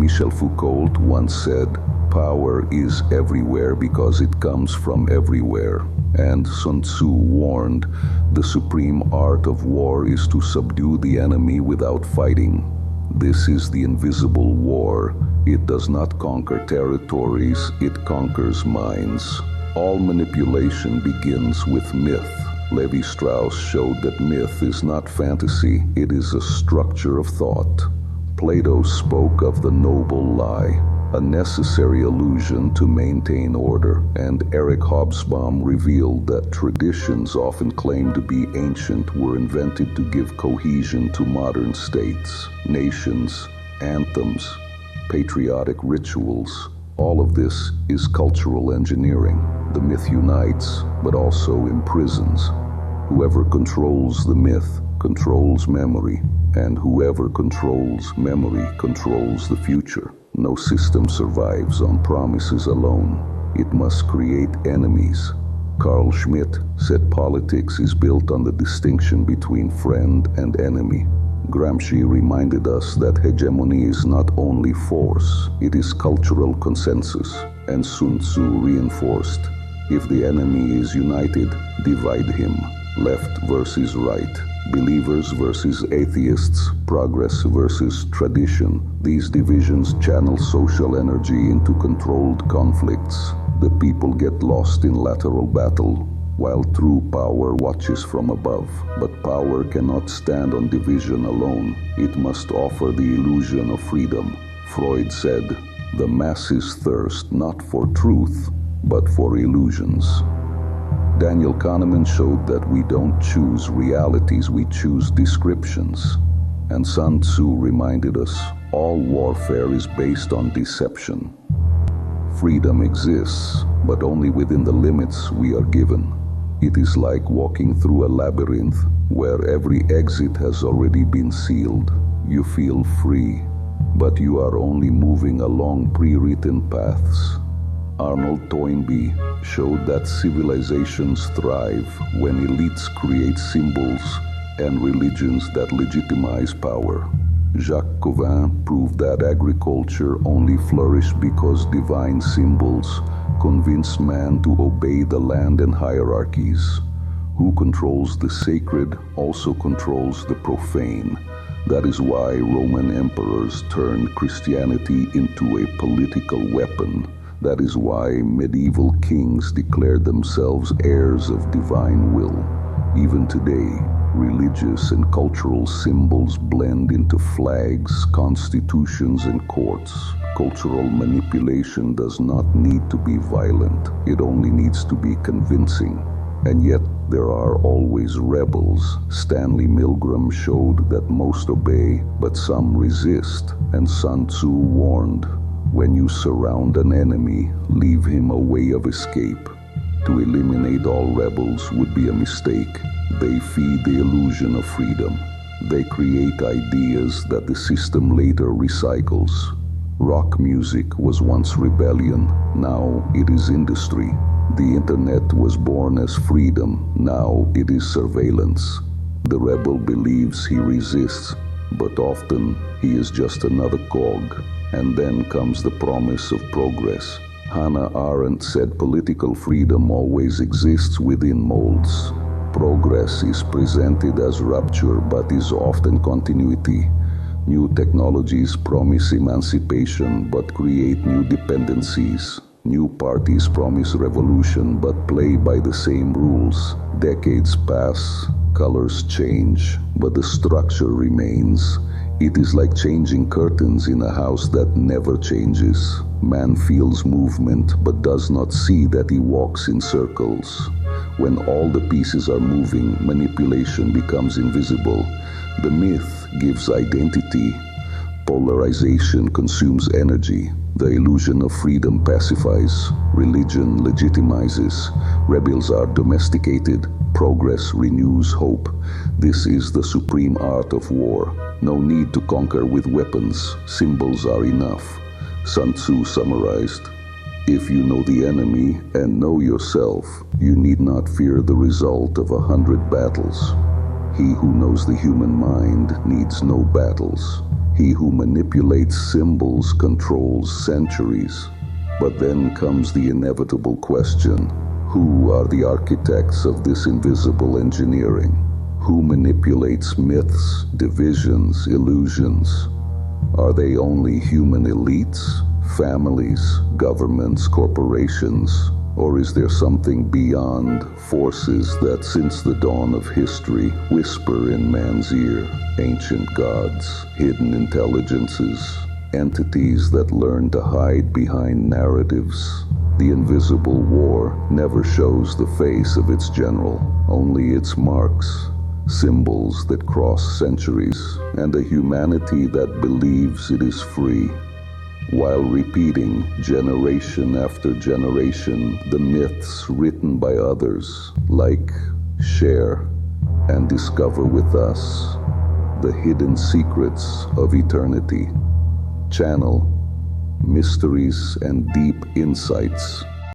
Michel Foucault once said, "Power is everywhere because it comes from everywhere." And Sun Tzu warned, "The supreme art of war is to subdue the enemy without fighting." This is the invisible war. It does not conquer territories, it conquers minds. All manipulation begins with myth. Levi-Strauss showed that myth is not fantasy, it is a structure of thought. Plato spoke of the noble lie, a necessary illusion to maintain order, and Eric Hobsbawm revealed that traditions often claimed to be ancient were invented to give cohesion to modern states, nations, anthems, patriotic rituals. All of this is cultural engineering. The myth unites, but also imprisons. Whoever controls the myth controls memory, and whoever controls memory controls the future. No system survives on promises alone. It must create enemies. Carl Schmitt said politics is built on the distinction between friend and enemy. Gramsci reminded us that hegemony is not only force, it is cultural consensus. And Sun Tzu reinforced, if the enemy is united, divide him. Left versus right, believers versus atheists, progress versus tradition. These divisions channel social energy into controlled conflicts. The people get lost in lateral battle, while true power watches from above. But power cannot stand on division alone. It must offer the illusion of freedom. Freud said, "The masses thirst not for truth, but for illusions." Daniel Kahneman showed that we don't choose realities, we choose descriptions. And Sun Tzu reminded us, all warfare is based on deception. Freedom exists, but only within the limits we are given. It is like walking through a labyrinth where every exit has already been sealed. You feel free, but you are only moving along pre-written paths. Arnold Toynbee showed that civilizations thrive when elites create symbols and religions that legitimize power. Jacques Cauvin proved that agriculture only flourished because divine symbols convince man to obey the land and hierarchies. Who controls the sacred also controls the profane. That is why Roman emperors turned Christianity into a political weapon. That is why medieval kings declared themselves heirs of divine will. Even today, religious and cultural symbols blend into flags, constitutions, and courts. Cultural manipulation does not need to be violent. It only needs to be convincing. And yet, there are always rebels. Stanley Milgram showed that most obey, but some resist. And Sun Tzu warned, when you surround an enemy, leave him a way of escape. To eliminate all rebels would be a mistake. They feed the illusion of freedom. They create ideas that the system later recycles. Rock music was once rebellion, now it is industry. The internet was born as freedom, now it is surveillance. The rebel believes he resists, but often he is just another cog. And then comes the promise of progress. Hannah Arendt said political freedom always exists within molds. Progress is presented as rupture, but is often continuity. New technologies promise emancipation, but create new dependencies. New parties promise revolution, but play by the same rules. Decades pass, colors change, but the structure remains. It is like changing curtains in a house that never changes. Man feels movement, but does not see that he walks in circles. When all the pieces are moving, manipulation becomes invisible. The myth gives identity. Polarization consumes energy. The illusion of freedom pacifies. Religion legitimizes. Rebels are domesticated. Progress renews hope. This is the supreme art of war. No need to conquer with weapons. Symbols are enough. Sun Tzu summarized, "If you know the enemy and know yourself, you need not fear the result of 100 battles. He who knows the human mind needs no battles. He who manipulates symbols controls centuries. But then comes the inevitable question: who are the architects of this invisible engineering? Who manipulates myths, divisions, illusions? Are they only human elites, families, governments, corporations? Or is there something beyond, forces that since the dawn of history whisper in man's ear? Ancient gods, hidden intelligences, entities that learn to hide behind narratives. The invisible war never shows the face of its general, only its marks, symbols that cross centuries, and a humanity that believes it is free, while repeating generation after generation the myths written by others, like share and discover with us the hidden secrets of eternity, channel mysteries and deep insights